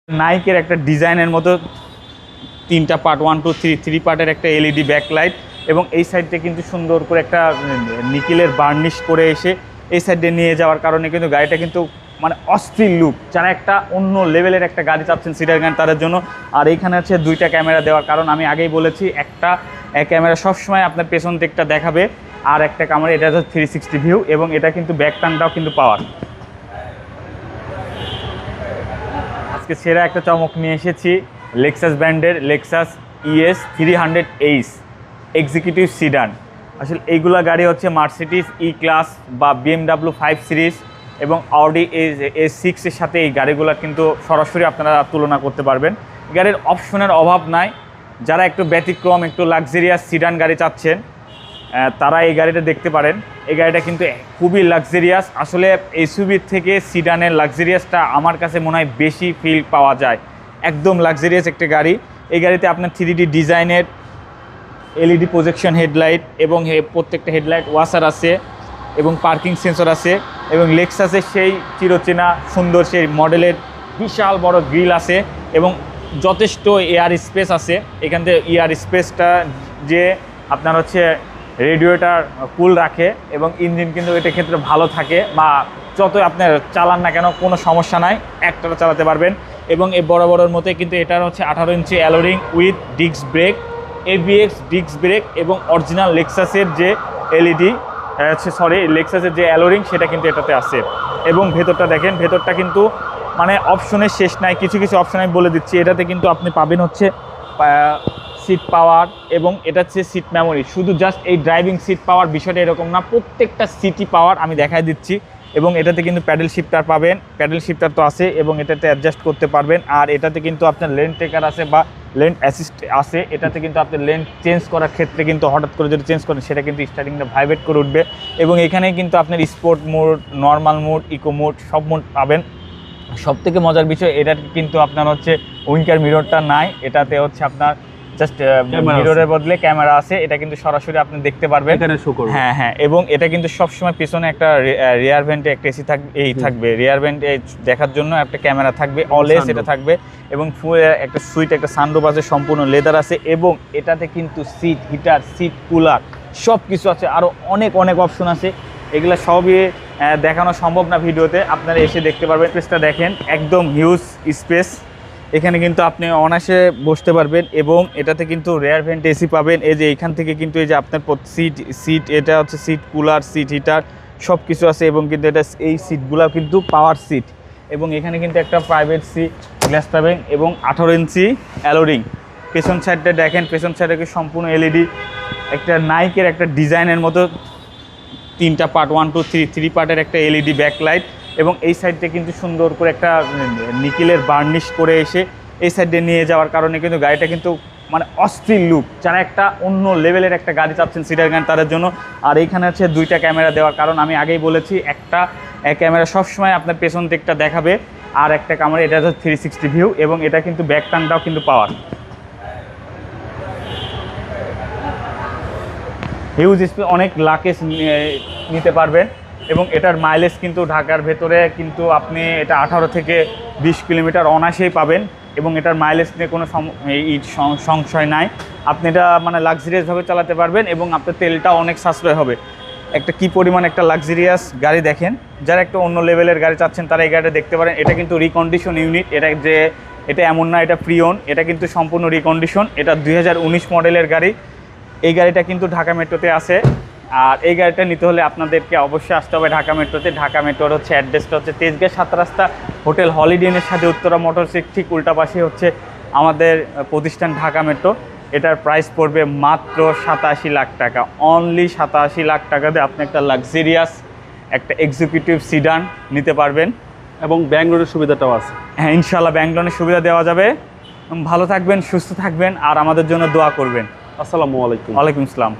নাইকের একটা ডিজাইনের মতো তিনটা পার্ট 1 2 3 পার্টের একটা এলইডি ব্যাকলাইট এবং এই সাইডটা কিন্তু সুন্দর করে একটা নিকেলের বার্নিশ করে এসে এই সাইডে নিয়ে যাওয়ার কারণে কিন্তু গাড়িটা কিন্তু মানে অস্থির লুক। যারা একটা অন্য লেভেলের একটা গাড়ি চাচ্ছেন সিডার গাড়ি তাদের জন্য। আর এইখানে হচ্ছে দুইটা ক্যামেরা দেওয়ার কারণ আমি আগেই বলেছি, একটা ক্যামেরা সবসময় আপনার পেছন দিকটা দেখাবে আর একটা ক্যামেরা এটা হচ্ছে 360 ভিউ এবং এটা কিন্তু ব্যাক টার্নটাও কিন্তু পাওয়ার। আজকে সেরা একটা চমক নিয়ে এসেছি লেক্সাস ব্র্যান্ডের Lexus ES 300H executive sit down. আসলে এইগুলা গাড়ি হচ্ছে মার্সিডিজ ই ক্লাস বা BMW 5 সিরিজ এবং অডি A6 এর সাথে এই গাড়িগুলো কিন্তু সরাসরি আপনারা তুলনা করতে পারবেন। গাড়ির অপশনের অভাব নাই। যারা একটু ব্যতিক্রম একটু লাক্সারিয়াস সিডান গাড়ি চাচ্ছেন তারা এই গাড়িটা দেখতে পারেন। এই গাড়িটা কিন্তু খুবই লাক্সারিয়াস। আসলে এসইউভির থেকে সিডানের লাক্সারিয়াসটা আমার কাছে মনে হয় বেশি ফিল পাওয়া যায়। একদম লাক্সারিয়াস একটা গাড়ি। এই গাড়িতে আপনার 3D ডিজাইনের এলইডি প্রজেকশন হেডলাইট এবং প্রত্যেকটা হেডলাইট ওয়াশার আছে এবং পার্কিং সেন্সর আছে এবং লেক্সাসের সেই চিরচেনা সুন্দর সেই মডেলের বিশাল বড় গ্রিল আছে এবং যথেষ্ট এয়ার স্পেস আছে। এখান থেকে এয়ার স্পেসটা যে আপনার হচ্ছে রেডিয়েটর কুল রাখে এবং ইঞ্জিন কিন্তু এটার ক্ষেত্রে ভালো থাকে বা যতই আপনার চালান না কেন কোনো সমস্যা নাই, একটাটা চালাতে পারবেন। এবং এই বড় বড়োর মধ্যে কিন্তু এটার হচ্ছে 18 ইঞ্চি অ্যালোরিং with disc brake, ABS disc brake এবং অরিজিনাল লেক্সাসের যে এলইডি লেক্সাসের যে অ্যালোরিং সেটা কিন্তু এটাতে আছে। এবং ভেতরটা দেখেন, ভেতরটা কিন্তু মানে অপশনের শেষ নাই। কিছু কিছু অপশন আমি বলে দিচ্ছি। এটাতে কিন্তু আপনি পাবেন হচ্ছে সিট পাওয়ার এবং এটা হচ্ছে সিট মেমোরি। শুধু জাস্ট এই ড্রাইভিং সিট পাওয়ার বিষয়টা এরকম না, প্রত্যেকটা সিটই পাওয়ার আমি দেখাই দিচ্ছি। এবং এটাতে কিন্তু প্যাডেল শিফটার পাবেন, প্যাডেল শিফটার তো আছে এবং এটাতে অ্যাডজাস্ট করতে পারবেন। আর এটাতে কিন্তু আপনার লেন টেকার আছে বা লেন অ্যাসিস্ট আছে। এটাতে কিন্তু আপনি লেন চেঞ্জ করার ক্ষেত্রে কিন্তু হঠাৎ করে যদি চেঞ্জ করেন সেটা কিন্তু স্টার্টিংটা ভাইব্রেট করে উঠবে। এবং এখানে কিন্তু আপনার sport mode, normal mode, eco mode সব মোড পাবেন। সবথেকে মজার বিষয় এটাতে কিন্তু আপনার হচ্ছে উইঙ্কার মিররটা নাই, এটাতে হচ্ছে আপনার জাস্ট মিররের বদলে ক্যামেরা আছে। এটা কিন্তু সরাসরি আপনি দেখতে পারবেন এখানে শো করবে। হ্যাঁ এবং এটা কিন্তু সবসময় পিছনে একটা রিয়ার ভেন্টে একটা এসি থাকবে রিয়ার ভেন্ট দেখার জন্য একটা ক্যামেরা থাকবে, অলওয়েজ এটা থাকবে। এবং ফুল একটা সুইট একটা সানরুফ আছে, সম্পূর্ণ লেদার আছে এবং এটাতে কিন্তু সিট হিটার, সিট কুলার সব কিছু আছে। আরও অনেক অনেক অপশন আছে, এগুলো সবই দেখানো সম্ভব না ভিডিওতে, আপনারা এসে দেখতে পারবেন। স্পেসটা দেখেন, একদম হিউজ স্পেস। এখানে কিন্তু আপনি অনায়াসে বসতে পারবেন এবং এটাতে কিন্তু রেয়ার ভেন্ট এসি পাবেন। এই যে এখান থেকে কিন্তু এই যে আপনার সিট এটা হচ্ছে সিট কুলার, সিট হিটার সব কিছু আছে এবং কিন্তু এটা এই সিটগুলো কিন্তু পাওয়ার সিট। এবং এখানে কিন্তু একটা প্রাইভেট গ্লাস পাবেন এবং 18 ইঞ্চি অ্যালোরিং। পেছন সাইডটা দেখেন, পেছন সাইডে সম্পূর্ণ এলইডি একটা নাইকের একটা ডিজাইনের মতো তিনটা পার্ট 1 2 3 পার্টের একটা এলইডি ব্যাকলাইট এবং এই সাইডটা কিন্তু সুন্দর করে একটা নিকেলের বার্নিশ করে এসে এই সাইডে নিয়ে যাওয়ার কারণে কিন্তু গাড়িটা কিন্তু মানে অস্থির লুক। যারা একটা অন্য লেভেলের একটা গাড়ি চাচ্ছেন সিডার গাড়ি তাদের জন্য। আর এইখানে হচ্ছে দুইটা ক্যামেরা দেওয়ার কারণ আমি আগেই বলেছি, একটা ক্যামেরা সবসময় আপনার পেছন দিকটা দেখাবে আর একটা ক্যামেরা এটা হচ্ছে 360 ভিউ এবং এটা কিন্তু ব্যাক টার্নটাও কিন্তু পাওয়ার। হিউজ স্পিড, অনেক লাকেজ নিতে পারবেন এবং এটার মাইলেজ কিন্তু ঢাকার ভেতরে কিন্তু আপনি এটা 18 থেকে 20 কিলোমিটার অনায়াসেই পাবেন এবং এটার মাইলেজ নিয়ে কোনো সংশয় নাই। আপনি এটা মানে লাক্সারিয়াসভাবে চালাতে পারবেন এবং আপনার তেলটা অনেক সাশ্রয় হবে। একটা কি পরিমাণ একটা লাক্সারিয়াস গাড়ি দেখেন। যারা একটা অন্য লেভেলের গাড়ি চাচ্ছেন তারা এই গাড়িটা দেখতে পারেন। এটা কিন্তু রিকন্ডিশন ইউনিট, এটা এমন না এটা প্রিওন, এটা কিন্তু সম্পূর্ণ রিকন্ডিশন। এটা 2019 মডেলের গাড়ি। এই গাড়িটা কিন্তু ঢাকা মেট্রোতে আছে। আর এই গাড়িটা নিতে হলে আপনাদেরকে অবশ্যই আসতে হবে ঢাকা মেট্রোতে। ঢাকা মেট্রোর হচ্ছে অ্যাড্রেসটা হচ্ছে তেজগাঁ 7 রাস্তা হোটেল হলিডে ইনের সাথে উত্তরা মোটরসের ঠিক উল্টা পাশে হচ্ছে আমাদের প্রতিষ্ঠান ঢাকা মেট্রো। এটার প্রাইস পড়বে মাত্র 87 লাখ টাকা। অনলি 87 লাখ টাকাতে আপনি একটা লাক্সারিয়াস একটা এক্সিকিউটিভ সিডান নিতে পারবেন এবং ব্যাংক লোনের সুবিধাটাও আছে। হ্যাঁ, ইনশাআল্লাহ ব্যাংক লোনের সুবিধা দেওয়া যাবে। ভালো থাকবেন, সুস্থ থাকবেন আর আমাদের জন্য দোয়া করবেন। আসসালামু আলাইকুম। ওয়ালাইকুম আসসালাম।